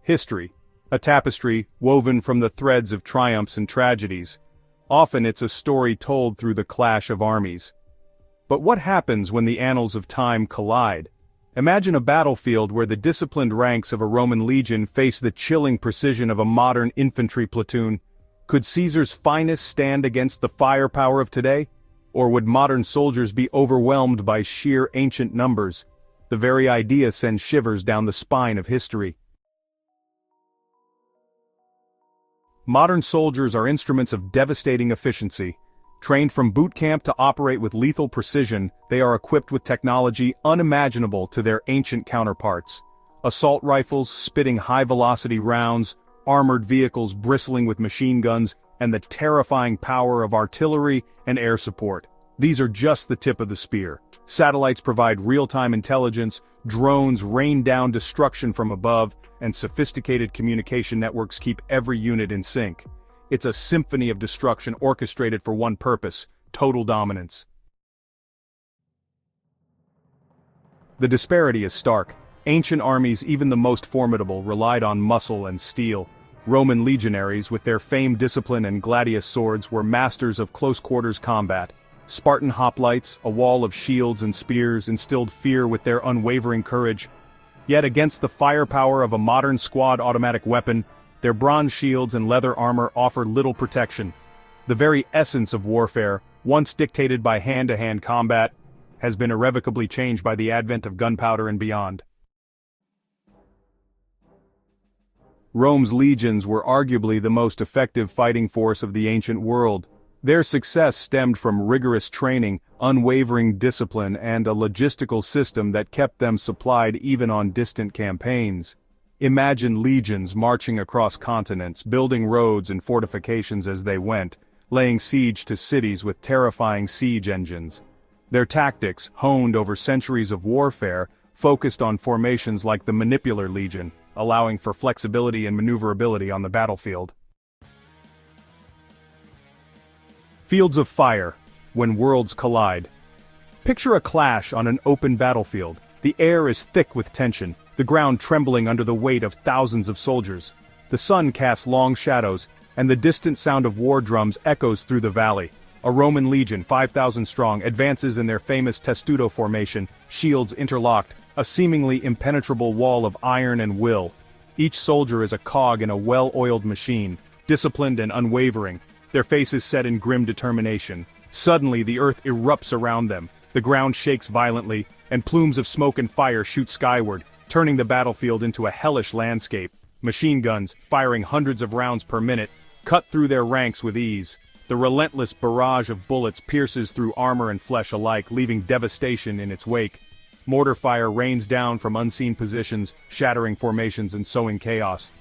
History, a tapestry woven from the threads of triumphs and tragedies. Often it's a story told through the clash of armies. But what happens when the annals of time collide? Imagine a battlefield where the disciplined ranks of a Roman legion face the chilling precision of a modern infantry platoon. Could Caesar's finest stand against the firepower of today? Or would modern soldiers be overwhelmed by sheer ancient numbers? The very idea sends shivers down the spine of history. Modern soldiers are instruments of devastating efficiency. Trained from boot camp to operate with lethal precision, they are equipped with technology unimaginable to their ancient counterparts. Assault rifles spitting high-velocity rounds, armored vehicles bristling with machine guns, and the terrifying power of artillery and air support. These are just the tip of the spear. Satellites provide real-time intelligence, drones rain down destruction from above, and sophisticated communication networks keep every unit in sync. It's a symphony of destruction orchestrated for one purpose: total dominance. The disparity is stark. Ancient armies, even the most formidable, relied on muscle and steel. Roman legionaries, with their famed discipline and gladius swords, were masters of close-quarters combat. Spartan hoplites, a wall of shields and spears, instilled fear with their unwavering courage. Yet against the firepower of a modern squad automatic weapon, their bronze shields and leather armor offer little protection. The very essence of warfare, once dictated by hand-to-hand combat, has been irrevocably changed by the advent of gunpowder and beyond. Rome's legions were arguably the most effective fighting force of the ancient world. Their success stemmed from rigorous training, unwavering discipline, and a logistical system that kept them supplied even on distant campaigns. Imagine legions marching across continents, building roads and fortifications as they went, laying siege to cities with terrifying siege engines. Their tactics, honed over centuries of warfare, focused on formations like the manipular legion, allowing for flexibility and maneuverability on the battlefield. Fields of fire, when worlds collide. Picture a clash on an open battlefield. The air is thick with tension, the ground trembling under the weight of thousands of soldiers. The sun casts long shadows, and the distant sound of war drums echoes through the valley. A Roman legion, 5,000 strong, advances in their famous testudo formation, shields interlocked, a seemingly impenetrable wall of iron and will. Each soldier is a cog in a well-oiled machine, disciplined and unwavering, their faces set in grim determination. Suddenly the earth erupts around them, the ground shakes violently, and plumes of smoke and fire shoot skyward, turning the battlefield into a hellish landscape. Machine guns, firing hundreds of rounds per minute, cut through their ranks with ease. The relentless barrage of bullets pierces through armor and flesh alike, leaving devastation in its wake. Mortar fire rains down from unseen positions, shattering formations and sowing chaos.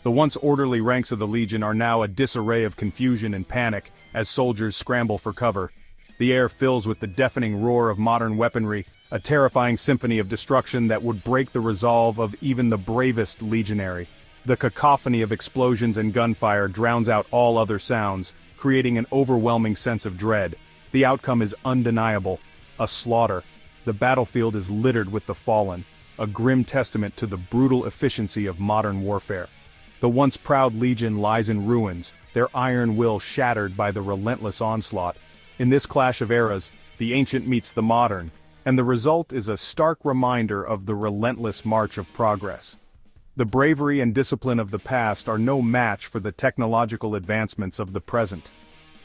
The once orderly ranks of the legion are now a disarray of confusion and panic, as soldiers scramble for cover. The air fills with the deafening roar of modern weaponry, a terrifying symphony of destruction that would break the resolve of even the bravest legionary. The cacophony of explosions and gunfire drowns out all other sounds, creating an overwhelming sense of dread. The outcome is undeniable: a slaughter. The battlefield is littered with the fallen, a grim testament to the brutal efficiency of modern warfare. The once proud legion lies in ruins, their iron will shattered by the relentless onslaught. In this clash of eras, the ancient meets the modern, and the result is a stark reminder of the relentless march of progress. The bravery and discipline of the past are no match for the technological advancements of the present.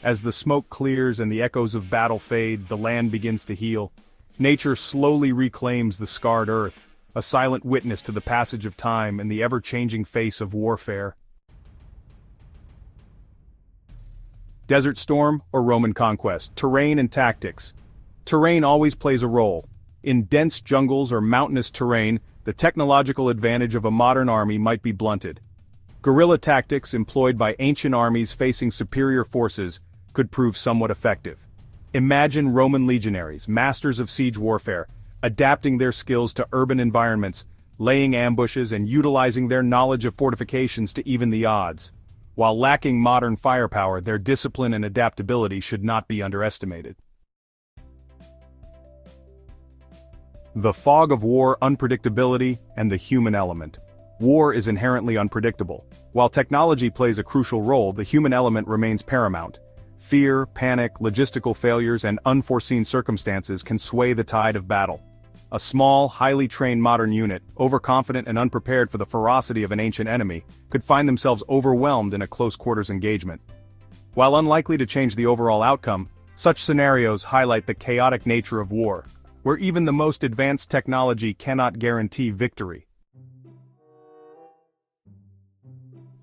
As the smoke clears and the echoes of battle fade, the land begins to heal. Nature slowly reclaims the scarred earth, a silent witness to the passage of time and the ever-changing face of warfare. Desert Storm or Roman Conquest, terrain and tactics. Terrain always plays a role. In dense jungles or mountainous terrain, the technological advantage of a modern army might be blunted. Guerrilla tactics employed by ancient armies facing superior forces could prove somewhat effective. Imagine Roman legionaries, masters of siege warfare, adapting their skills to urban environments, laying ambushes and utilizing their knowledge of fortifications to even the odds. While lacking modern firepower, their discipline and adaptability should not be underestimated. The fog of war, unpredictability, and the human element. War is inherently unpredictable. While technology plays a crucial role, the human element remains paramount. Fear, panic, logistical failures, and unforeseen circumstances can sway the tide of battle. A small, highly trained modern unit, overconfident and unprepared for the ferocity of an ancient enemy, could find themselves overwhelmed in a close-quarters engagement. While unlikely to change the overall outcome, such scenarios highlight the chaotic nature of war, where even the most advanced technology cannot guarantee victory.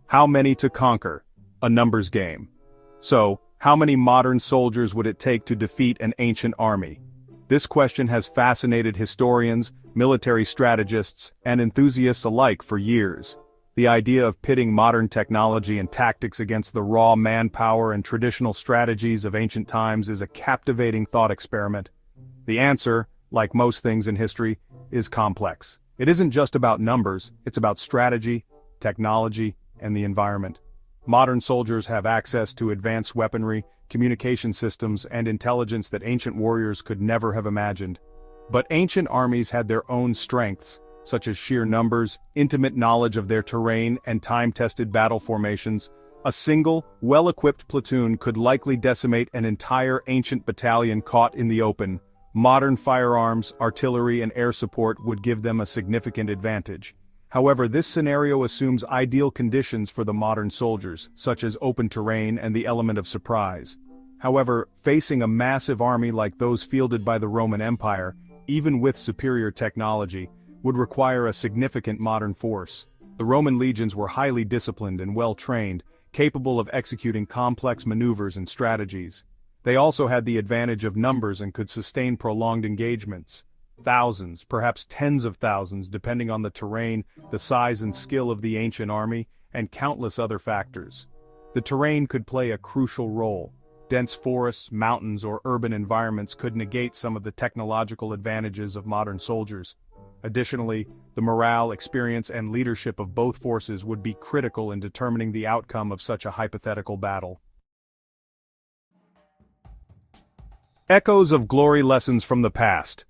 How many to conquer? A numbers game. So, how many modern soldiers would it take to defeat an ancient army? This question has fascinated historians, military strategists, and enthusiasts alike for years. The idea of pitting modern technology and tactics against the raw manpower and traditional strategies of ancient times is a captivating thought experiment. The answer, like most things in history, is complex. It isn't just about numbers, it's about strategy, technology, and the environment. Modern soldiers have access to advanced weaponry, communication systems, and intelligence that ancient warriors could never have imagined. But ancient armies had their own strengths, such as sheer numbers, intimate knowledge of their terrain, and time-tested battle formations. A single, well-equipped platoon could likely decimate an entire ancient battalion caught in the open. Modern firearms, artillery, and air support would give them a significant advantage. However, this scenario assumes ideal conditions for the modern soldiers, such as open terrain and the element of surprise. However, facing a massive army like those fielded by the Roman Empire, even with superior technology, would require a significant modern force. The Roman legions were highly disciplined and well-trained, capable of executing complex maneuvers and strategies. They also had the advantage of numbers and could sustain prolonged engagements. Thousands, perhaps tens of thousands, depending on the terrain, the size and skill of the ancient army, and countless other factors. The terrain could play a crucial role. Dense forests, mountains, or urban environments could negate some of the technological advantages of modern soldiers. Additionally, the morale, experience, and leadership of both forces would be critical in determining the outcome of such a hypothetical battle. Echoes of glory lessons from the past.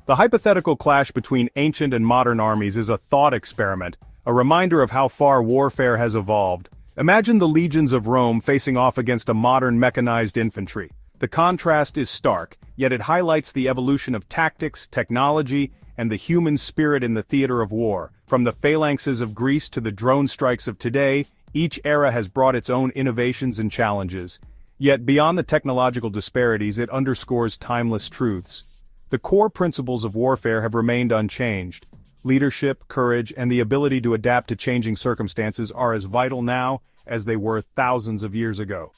The hypothetical clash between ancient and modern armies is a thought experiment, a reminder of how far warfare has evolved. Imagine the legions of Rome facing off against a modern mechanized infantry. The contrast is stark, yet it highlights the evolution of tactics, technology, and the human spirit in the theater of war. From the phalanxes of Greece to the drone strikes of today, each era has brought its own innovations and challenges. Yet beyond the technological disparities, it underscores timeless truths. The core principles of warfare have remained unchanged. Leadership, courage, and the ability to adapt to changing circumstances are as vital now as they were thousands of years ago.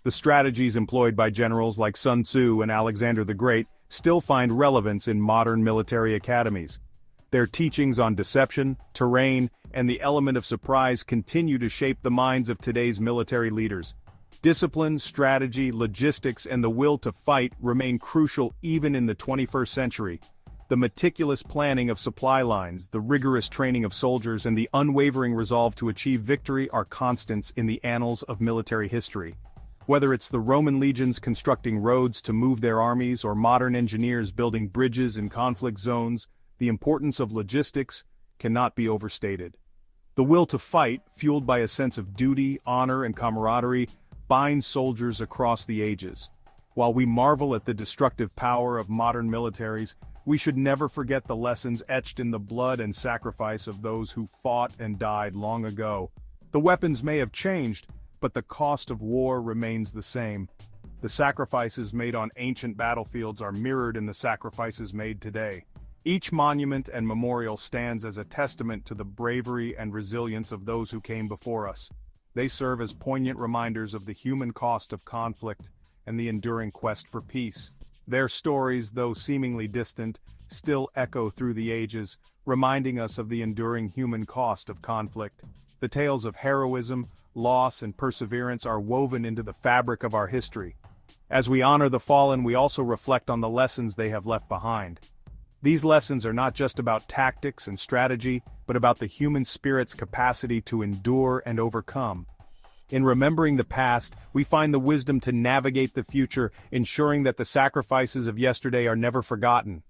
The strategies employed by generals like Sun Tzu and Alexander the Great still find relevance in modern military academies. Their teachings on deception, terrain, and the element of surprise continue to shape the minds of today's military leaders. Discipline, strategy, logistics, and the will to fight remain crucial even in the 21st century. The meticulous planning of supply lines, the rigorous training of soldiers, and the unwavering resolve to achieve victory are constants in the annals of military history. Whether it's the Roman legions constructing roads to move their armies or modern engineers building bridges in conflict zones, the importance of logistics cannot be overstated. The will to fight, fueled by a sense of duty, honor, and camaraderie, binds soldiers across the ages. While we marvel at the destructive power of modern militaries, we should never forget the lessons etched in the blood and sacrifice of those who fought and died long ago. The weapons may have changed, but the cost of war remains the same. The sacrifices made on ancient battlefields are mirrored in the sacrifices made today. Each monument and memorial stands as a testament to the bravery and resilience of those who came before us. They serve as poignant reminders of the human cost of conflict and the enduring quest for peace. Their stories, though seemingly distant, still echo through the ages, reminding us of the enduring human cost of conflict. The tales of heroism, loss, and perseverance are woven into the fabric of our history. As we honor the fallen, we also reflect on the lessons they have left behind. These lessons are not just about tactics and strategy, but about the human spirit's capacity to endure and overcome. In remembering the past, we find the wisdom to navigate the future, ensuring that the sacrifices of yesterday are never forgotten.